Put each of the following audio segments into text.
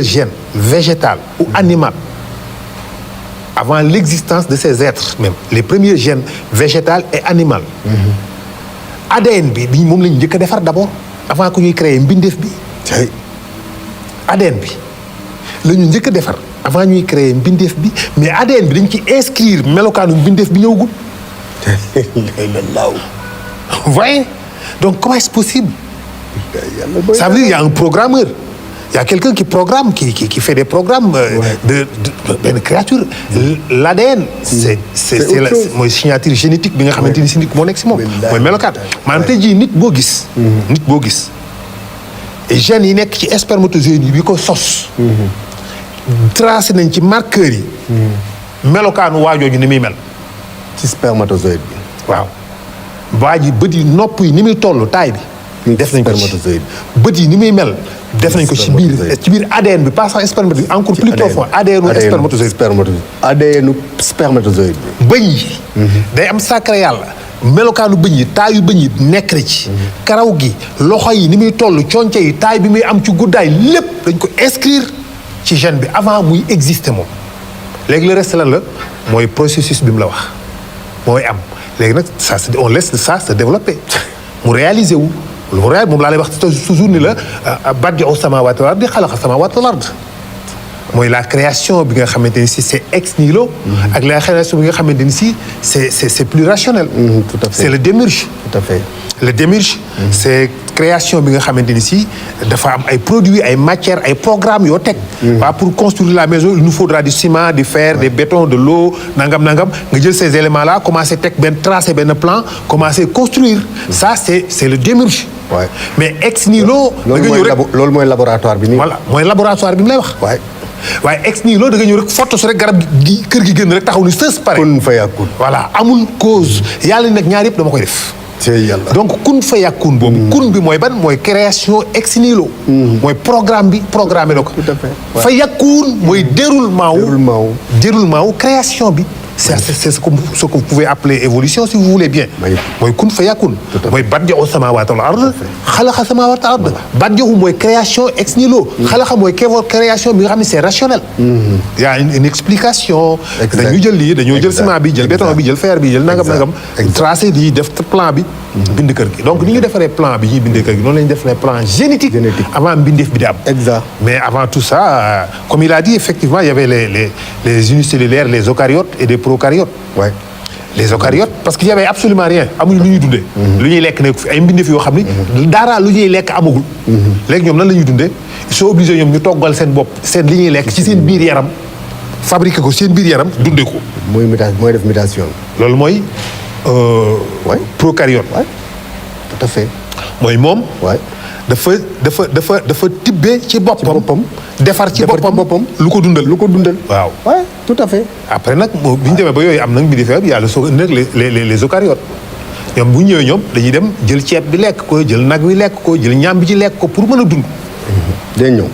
gène végétal ou animal avant l'existence de ces êtres même les premiers gènes végétal et animal ADN bi moom lañu njëkk a defar d'abord avant que ñuy créer mbindeef bi ADN bi la ñu njëkk a defar avant ñuy créer mbindeef bi mais ADN bi dañ ci inscrire melokaanu mbindeef bi ñëwagul vous voyez donc comment est-ce possible ça veut dire il y a un programmeur il y a quelqu'un qui programme qui fait des programmes de benn créature l'ADN c'est mooy signature génétique bi nga xamante ni si nit moo nekk si moom mooy melokaan maanaam tey jii nit boo gis gènes yi nekk ci spermatozoïde yi bi ko sos tracé nañ ci marqueurs yi melokaanu waajooju ni muy mel ci spermatozoïde bi waaw waa ji bët yi nopp yi ni muy toll taay bi def nañ ko ci bët yi ni muy mel def nañ ko ci biir ADN bi pas sax spermatozoïde encore plus profond ADN spermatozoïde bi bëñ yi day am sacré yàlla melokaanu bëñ yi taayu bëñ yi nekk na ci karaw gi loxo yi ni muy toll conce yi taay bi muy am ci guddaay lépp dañ ko inscrire ci gène bi avant muy exister moom léegi le reste lan la mooy processus bi mu la wax mooy am léegi nag ça on laisse ça se développer mu réaliser wu moom laa lay wax toujours ni la badi'u samaawaati wal ardi xalaqa samaawaati wal ard mooy la création bi nga xamante ni si c'est ex nihilo ak la création bi nga xamante ni si c'est plus rationnel tout à fait c'est le démiurge tout à fait le démiurge c'est création bi nga xamante ni si dafa am ay produits ay matières ay programmes yoo teg waaw pour construire la maison il nous faudra du ciment du fer des bétons de l'eau nangam nga jël ces éléments là commencer teg tracer benn plan commencer construire ça c'est le démiurge mais ex nihilo loolu mooy laboratoire bi nii voilà mooy laboratoire bi mu lay wax waaye ex nihilo da nga ñëw rek photo su rek garab gi kër gi génn rek taxaw ni sës pare kun fa yàkkun voilà amul cause yàlla nag ñaar yëpp dama koy def donc kun fa yàkkun boobu kun bi mooy ban mooy création ex nihilo mooy programme bi programmé na ko fa yàkkun mooy déroulement wu création bi c'est ce que vous pouvez appeler évolution si vous voulez bien mooy kun fa yàkkun mooy badi'u samaawaati wal ard xalaqa samaawaati wal ard badi'u mooy création ex nihilo xalaqa mooy création bi nga xam ne c'est rationnel il y a une explication dañu jël lii dañoo jël ciment bi jël béton bi jël fer bi jël nangam tracé lii def plan bi bind kër gi donc ni ñu defaree plan bi ñuy bindee kër gi noonu la ñu defaree plan génétique avant mbindeef bi di am mais avant tout ça comme il a dit effectivement il y avait les unicellulaires les eucaryotes et des prokaryotes les eucaryotes parce qu'il y avait absolument rien amuñu lu ñuy dundee lu ñuy lekk nekk fi ay mbindeef yoo xam ni dara lu ñuy lekk amagul léegi ñoom nan la ñuy dundee ils sont obligés ñoom ñu toggal seen bopp seen li ñuy lekk ci seen biir yaram fabriquer ko seen biir yaram dundee ko mooy def mutation loolu mooy prokaryote tout à fait mooy moom dafa tibbee ci boppam defar ci boppam lu ko dundal waaw tout à fait après nag bi ñu demee ba yooyu am nag mbiri feeb yàlla soo indi nag les eucaryotes ñoom bu ñëwee ñoom dañuy dem jël ceeb bi lekk ko jël nag wi lekk ko jël ñaam bi ci lekk ko pour mën a dund day ñëw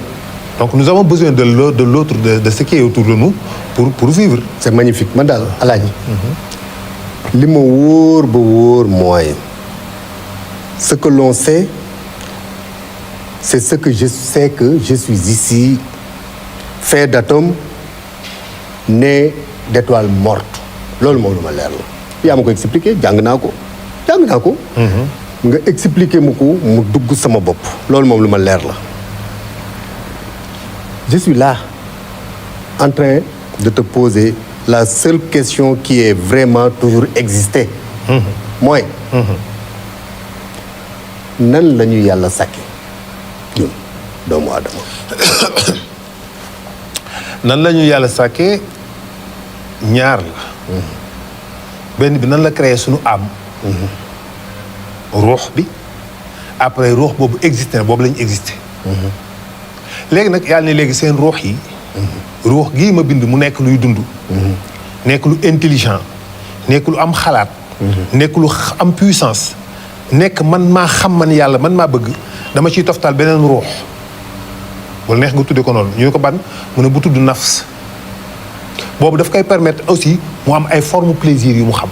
donc nous avons besoin de l'autre de ce qui est autour de nous pour vivre c'est magnifique man daal alaaji li ma wóor ba wóor mooy ce que l'on sait c'est ce que je sais que je suis ici fait d'atomes né d'étoiles mortes loolu moom lu ma leer la yaa ma ko expliqué jàng naa ko nga expliqué mu ko mu dugg sama bopp loolu moom lu ma leer la je suis là en train de te poser la seule question qui est vraiment toujours existé mooy nan la ñu yàlla sàkke ñun doomu aadama nan la ñu yàlla sàkke ñaar la benn bi nan la créé suñu am ruux bi après ruux boobu existé na boobu la ñu existé léegi nag yàlla ne léegi seen ruux yi ruux gii ma bind mu nekk luy dund nekk lu intelligent nekk lu am xalaat nekk lu am puissance nekk man maa xam man yàlla man maa bëgg dama ciy toftal beneen ruux wala neex nga tudde ko noonu ñu ne ko ban mu ne bu tudd nafs boobu daf koy permettre aussi mu am ay forme plaisir yu mu xam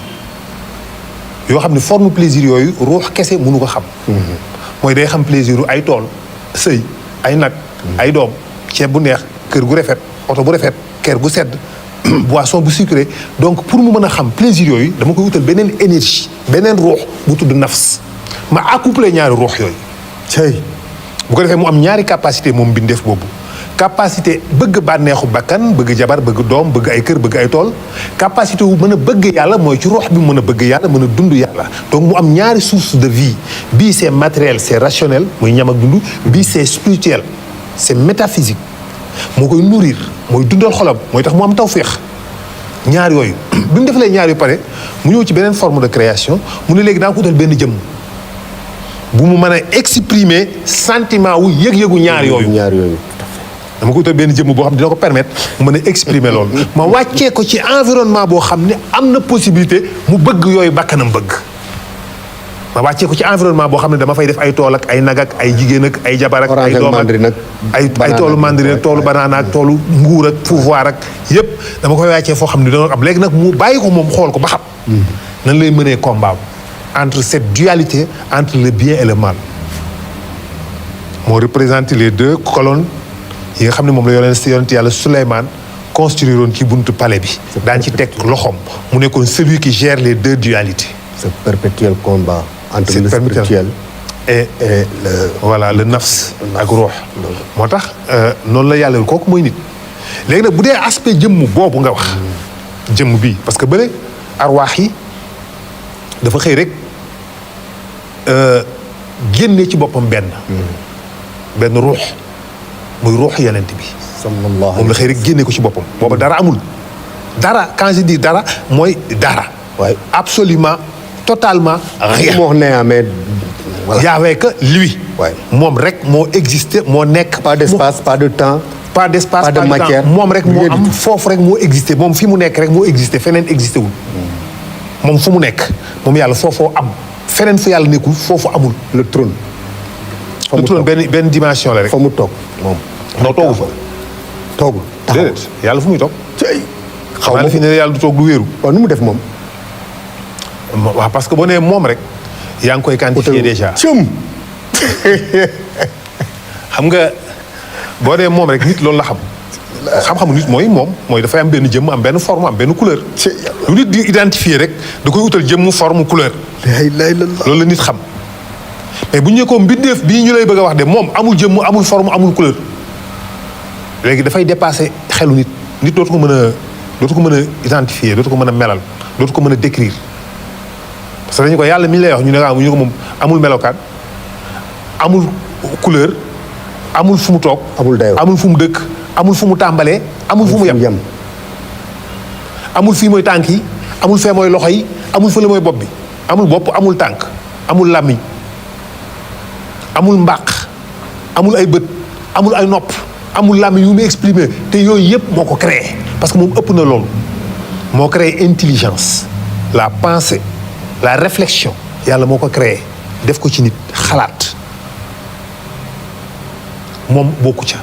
yoo xam ne forme plaisir yooyu ruux kese mënu ko xam mooy day xam plaisir ay tool sëy ay nag ay doom ceeb bu neex kër gu rafet oto bu rafet kër gu sedd boisson bu sucré donc pour mu mën a xam plaisir yooyu dama koy wutal beneen énergie beneen ruux bu tudd nafs ma accouplé ñaari ruux yooyu cey bu ko defee mu am ñaari capacité moom bindeef boobu capacité bëgg bànneexu bakkan bëgg jabar bëgg doom bëgg ay kër bëgg ay tool capacité wu mën a bëgg yàlla mooy ci ruux bi mën a bëgg yàlla mën a dund yàlla donc mu am ñaari source de vie bii c'est matériel c'est rationnel muy ñam ak dund bii c'est spirituel c'est métaphysique moo koy nourrir mooy dundal xolam mooy tax mu am tawféex ñaar yooyu bi mu defalee ñaar yu pare mu ñëw ci beneen forme de création mu ne léegi daa ko utal benn jëmm bu mu mën a exprimer sentiment wu yëg-yëgu ñaar yooyu dama ko utal benn jëmm boo xam ne dina ko permettre mu mën a exprimer loolu ma wàccee ko ci environnement boo xam ne am na possibilité mu bëgg yooyu bakkanam bëgg ma wàccee ko ci environnement boo xam ne dama fay def ay tool ak ay nag ak ay jigéen ak ay jabar ak ay doom ak ay toolu mandarine ak toolu banana ak toolu nguur ak pouvoir ak yépp dama koy wàccee foo xam ne dana am léegi nag mu bàyyi ko moom xool ko ba xam nan lay mënee combat entre cette dualité entre le bien et le mal moo représente les deux colonnes yi nga xam ne moom la yonent yàlla Souleymane construire woon ci buntu palais bi daan ci teg loxoom mu nekkoon celui qui gère les deux dualités ce perpétuel combat entre le spirituel et voilà le nafs ak ruux moo tax noonu la yàlla kooku mooy nit léegi nag bu dee aspect jëmm boobu nga wax jëmm bii parce que bële arwaax yi dafa xëy rek génne ci boppam benn ruux muy ruux yenent bi moom la xëy rek génne ko ci boppam booba dara amul dara quand je dis dara mooy dara waaye absolument totalement rien moo wax ne mais voilà. Y avait que lui moom rek moo existé moo nekk pas d'espace pas de temps pas d'espace pas de matière moom rek moo am foofu rek moo existé moom fi mu nekk rek moo existé feneen existé wul moom fu mu nekk moom yàlla foofoo am feneen fu yàlla nekkul foofu amul le trône benn dimension la rek fa mu toog moom non toogu fa toogul déedéet yàlla fu muy toog xaw ma fi ne yàlla du toog du wéeru waaw nu mu def moom waaw parce que boo nee moom rek yaa ngi koy quantifier déjà xam nga boo nee moom rek nit loolu la xam-xamu nit mooy dafay am benn jëmm am benn forme am benn couleur lu nit di identifier rek da koy utal jëmm forme couleur loolu la nit xam mais bu ñu ne ko mbindeef bii ñu lay bëgg a wax de moom amul jëmm amul forme amul couleur léegi dafay dépasser xelu nit dootu ko mën a identifier dootu ko mën a melal dootu ko mën a décrire parce que dañu ko yàlla mi lay wax ñu ne ñu ko moom amul melokaan amul couleur amul fu mu toog amul dayoo amul fu mu dëkk amul fu mu tàmbalee amul fu mu yem amul fii mooy tànk yi amul fee mooy loxo yi amul fële mooy bopp bi amul bopp amul tànk amul làmmiñ amul mbàq amul ay bët amul ay nopp amul làmmiñ yu muy exprimer te yooyu yëpp moo ko créé parce que moom ëpp na loolu moo créé intelligence la pensée la réflexion yàlla moo ko créé def ko ci nit xalaat moom bokku ca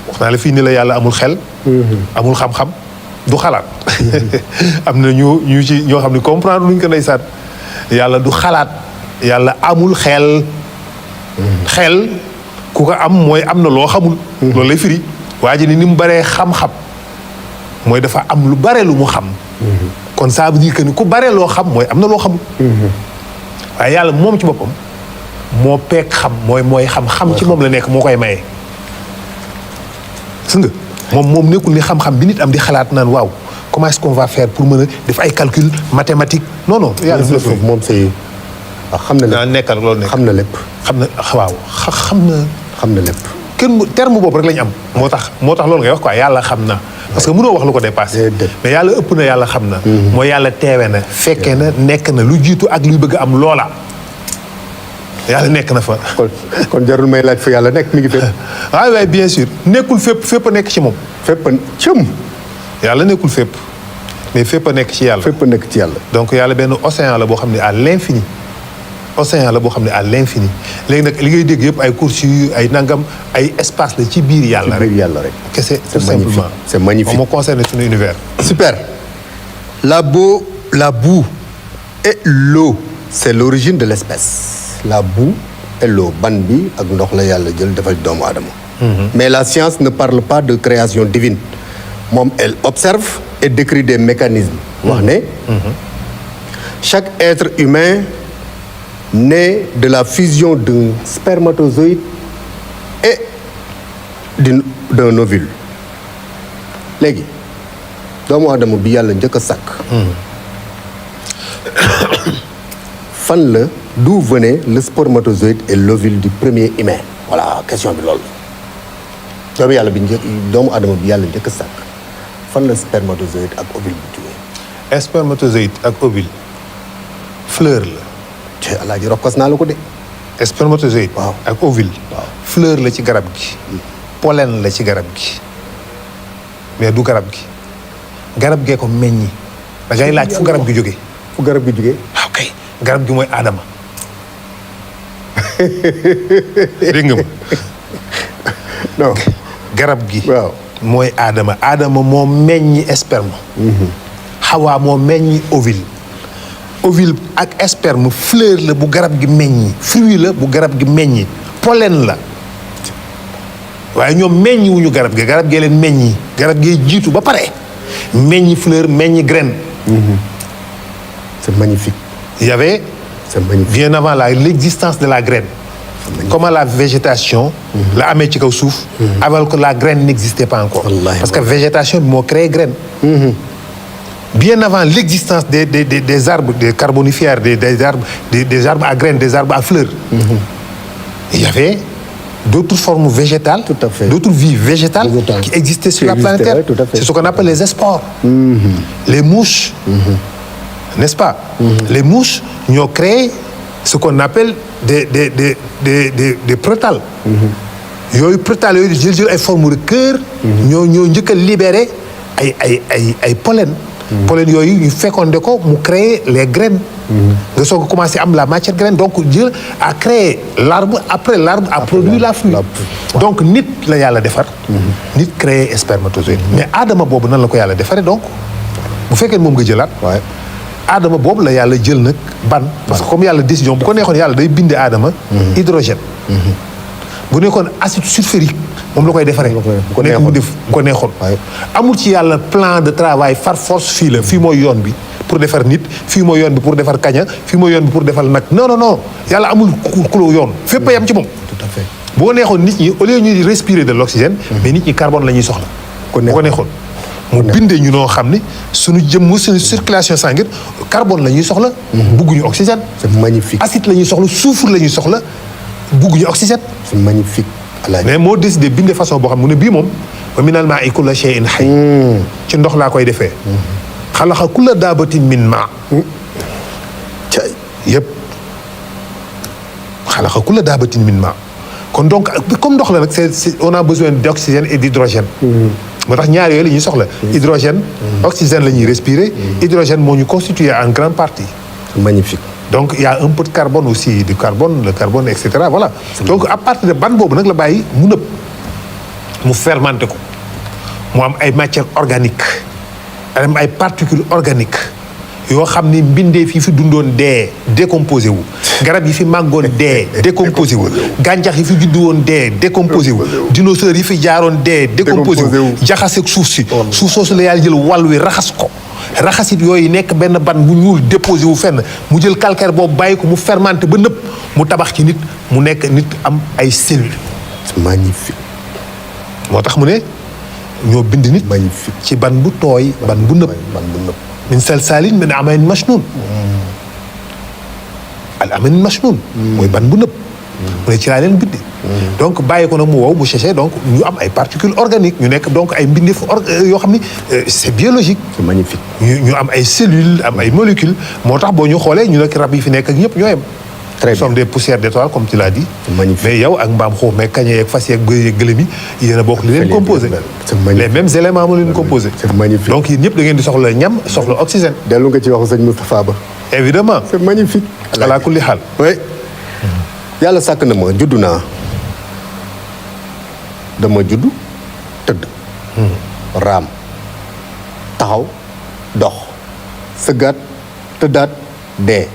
wax naa la fii ni la yàlla amul xel amul xam-xam du xalaat am na ñu ci ñoo xam ne comprendre luñ ko ndeysaan yàlla du xalaat yàlla amul xel ku ko am mooy am na loo xamul loolu lay firi waa ji ni mu baree xam-xam mooy dafa am lu bare lu mu xam kon ça veut dire que ni ku bare loo xam mooy am na loo xamul waaye yàlla moom ci boppam moo peeg xam mooy xam ci moom la nekk moo koy maye gis nga moom nekkul ni xam-xam bi nit am di xalaat naan waaw comment est-ce qu'on va faire pour mën a def ay calcul mathématique non yàlla foofu moom c'est xam na lépp nekkal loolu nekk xam na lépp xam na waaw xam na lépp kenn terme boobu rek lañu am moo tax loolu ngay wax quoi yàlla xam na parce que mënoo wax lu ko dépassé mais yàlla ëpp na yàlla xam na mooy yàlla teewe na fekkee na nekk na lu jiitu ak luy bëgg am loola yàlla nekk na fa kon jarul may laaj fa yàlla nekk mi ngi fépp waaye bien sûr nekkul fépp a nekk ci moom fépp cëm yàlla nekkul fépp mais fépp a nekk ci yàlla fépp a nekk ci yàlla donc yàlla benn océan la boo xam ne à l'infini océan la boo xam ne à l'infini léegi nag li ngay dégg yëpp ay courses yu ay nangam ay espace la ci biir yàlla rek kese tout simplement c'est magnifique moo concerne suñu univers super la boue et l'eau c'est l'origine de l'espèce la boue et l'eau ban bi ak ndox la yàlla jël defal doomu aadama Mais la science ne parle pas de création divine. Moom, elle observe et décrit des mécanismes. Wax ne chaque être humain naît de la fusion d'un spermatozoïde et d'un ovule. Léegi doomu aadama bi yàlla njëkk a sàkk. Fan la d'où venait le spermatozoïde et l'ovule du premier humain? Voilà question bi loolu. Doomu aadama bi yàlla njëkk a sàkk. Fan la spermatozoïde ak ovule bi jógee? Spermatozoïde ak ovule fleur la. te Alaaji rokkos naa la ko de. Spermatozoïde. waaw ak ovule. waaw fleur la ci garab gi. pollen la ci garab gi. mais du garab gi. garab gee ko meññi. da ngay laaj fu garab gi jógee. fu garab gi jógee. waaw kay garab gi mooy aadama. dégg nga ma. non garab gi. waaw mooy aadama aadama moo meññi sperme. xawaa moo meññi ovule. ovule ak sperme fleur la bu garab gi meññi fruit la bu garab gi meññi pollen la waaye ñoom meññi wuñu garab gi garab gee leen meññi garab gee jiitu ba pare meññi fleur meññi graine. c'est magnifique. Il y avait c'est magnifique. bien avant l'existence de la graine. Comment la végétation la amee ci kaw suuf avant que la graine n'existait pas encore. Parce que végétation bi moo créé graine. Bien avant l'existence des arbres, des carbonifères, des arbres à graines, des arbres à fleurs. Il y avait d'autres formes végétales, tout à fait, d'autres vies végétales qui existaient sur la planète Terre. C'est ce qu'on appelle les spores. Les mouches, n'est-ce pas? Les mouches ñoo créé ce qu'on appelle des pétales. Yooyu pétales yooyu jël ay forme de cœur. ñoo njëkk a libéré ay pollen. pollen yooyu ñu fécondé ko mu créer les graines. nga soog a commencé am la matière graine donc Dieu a créé l'arbre après l'arbre a produit la fruit. donc nit la yàlla defar. nit créé spermatozoïde. mais aadama boobu nan la ko yàlla defaree donc bu fekkee moom nga jëlaat. waaye aadama boobu la yàlla jël nag ban. parce que comme yàlla décision bu ko neexoon yàlla day bindee aadama. hydrogène. bu nekkoon acide sulfurique moom la koy defaree. bu ko nekk mu def bu ko neexoon. amul ci yàlla plan de travail par force fii la fii mooy yoon bi pour defar nit fii mooy yoon bi pour defar kaña fii mooy yoon bi pour defar nag non yàlla amul ku yoon fépp a yam ci moom. tout à fait. bu ko neexoon nit ñi au lieu ñuy respirer de l'oxygène. mais nit ñi carbone la ñuy soxla. bu ko neexoon mu bindee ñu noo xam ne suñu jëmm suñu circulation sanguine carbone la ñuy soxla. bugguñu oxygène. c'est magnifique. acide la ñuy soxla soufre la ñuy soxla bugguñu oxygène. c'est magnifique. mais moo décidé bindee façon boo xam mu ne bii moom wa minal maa'i kullu shay'in hayy ci ndox laa koy defee. xalaqa kulla daabatin min maa. yëpp xalaqa kulla daabatin min maa. kon donc comme ndox la nag c'est on a besoin d'oxygène et d'hydrogène. moo tax ñaar yooyu la ñuy soxla. hydrogène. oxygène la ñuy respirer. hydrogène moo ñu constitué en grande partie. c'est magnifique. donc il y a un peu de carbone aussi du carbone le carbone et cetera voilà. donc à partir de ban boobu nag la bàyyi mu nëb mu fermenté ko mu am ay matières organiques am ay particules organiques yoo xam ni mbindeef yi fi dundoon dee décomposé wu. garab yi fi màggoon dee décomposé wu. gàncax yi fi juddu woon dee décomposé wu. dinosaures yi fi jaaroon dee décomposé wu. jaxaseeg suuf si. suuf soosu la yàlla jël wàll wi raxas ko. raxasit yooyu nekk benn ban bu ñuul déposé wu fenn mu jël calcaire boobu bàyyi ko mu fermenté ba nëpp mu tabax ci nit mu nekk nit am ay cellules. c'est magnifique. moo tax mu ne ñoo bind nit. magnifique ci ban bu tooy ban bu nëpp. ban bu nëpp. min salsalin min amain mashnun. al amain mashnun. mooy ban bu nëpp. mu ne ci laa leen bindi. donc bàyyi ko nag mu wow mu séché donc ñu am ay particules organiques ñu nekk donc ay mbindeef yoo xam ni c'est biologique. c'est magnifique. ñu am ay cellules am ay molécules moo tax boo ñu xoolee ñu nekk rab yi fi nekk ak ñëpp ñoo yem. très bien nous sommes des poussières d'étoiles comme tu l'as dit. c'est magnifique. mais yow ak mbaam xuux mais kañe yeeg fas yeeg bëy yeeg gëlëm yi yéen a bokk li leen composé. c'est magnifique. les mêmes éléments moo leen composé. c'est magnifique. donc yéen ñëpp da ngeen di soxla ñam soxla oxygène. dellu nga ci waxu sëñ Moustapha Ba. évidemment c'est magnifique. ala kulli xaal. oui. yàlla sàkk na ma juddu naa. dama juddu tëdd. raam taxaw dox sëggaat tëddaat dee.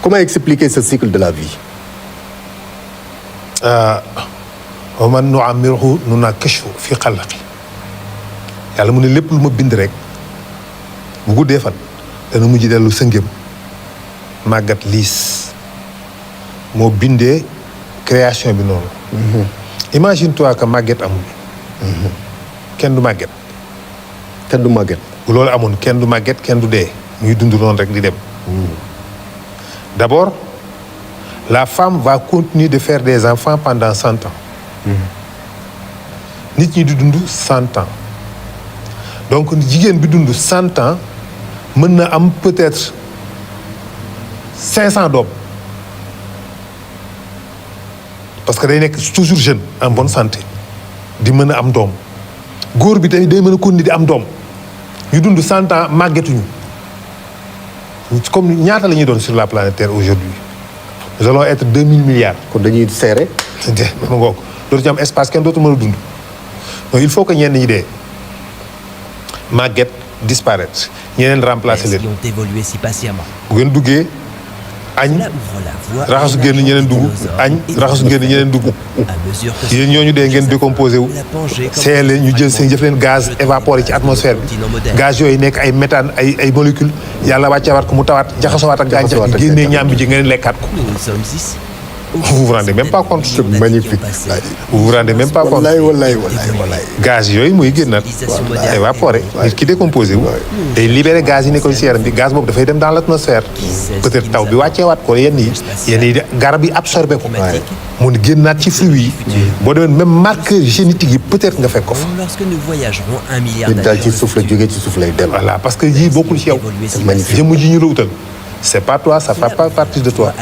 comment expliquer ce cycle de la vie? wa man nu'ammirhu nunakkishu fi xalqi yàlla mu ne lépp lu ma bind rek bu guddee fan dana mujj dellu sëngëm màggat liis moo bindee création bi noonu. imagine toi que màgget amul. kenn du màgget. kenn du màgget. bu loolu amoon kenn du màgget kenn du dee ñuy dund noonu rek di dem. D'abord la femme va continuer de faire des enfants pendant 100 ans. nit ñi di dund 100 ans donc jigéen bi dund 100 ans mën na am peut-être 500 doom parce que day nekk toujours jeune en bonne santé di mën a am doom góor bi day mën a continuer di am doom ñu dund 100 ans màggetuñu comme ñaata la ñuy doon sur la planète Terre aujourd'hui nous allons être 2000 milliards. kon dañuy serré. ma ngoog dootu ci am espace kenn dootu mën a dund donc il faut que ñenn ñi dee màgget disparaître ñeneen remplacer leen. qui ont évolué si patiemment. bu ngeen duggee añ Cela ouvre la voie à raxasu génn ñeneen dugg añ raxasu génn ñeneen dugg à mesure que yéen ñooñu dee ngeen décomposé wu see leen ñu jël seen jëf leen gaz évaporé ci atmosphère bi gaz yooyu nekk ay méthane ay molécules yàlla wàccewaat ko mu tawaat jaxasowaat ak gàncax gi génnee ñaam bi ci ngeen lekkaat ko. nous sommes ici. vous vous rendez même pas compte. C'est magnifique. vous vous rendez même pas compte. wallaay. gaz yooyu muy génnaat évaporé nit ki décomposé wu day libéré gaz yi nekkoon ci yaram bi gaz boobu dafay dem dans l'atmosphère peut-être taw bi wàcceewaat ko yenn yi garab yi absorbé ko mun génnaat ci fruits yi boo demee même marqueur génétique yi peut-être nga fekk ko fa. Lorsque nous voyagerons 1 milliard daal ci suuf la jógee ci suuf lay dellu. voilà parce que yii bokkul ci yow C'est magnifique. jëmm ji ñu la wutal c'est pas toi ça fait pas partie de toi.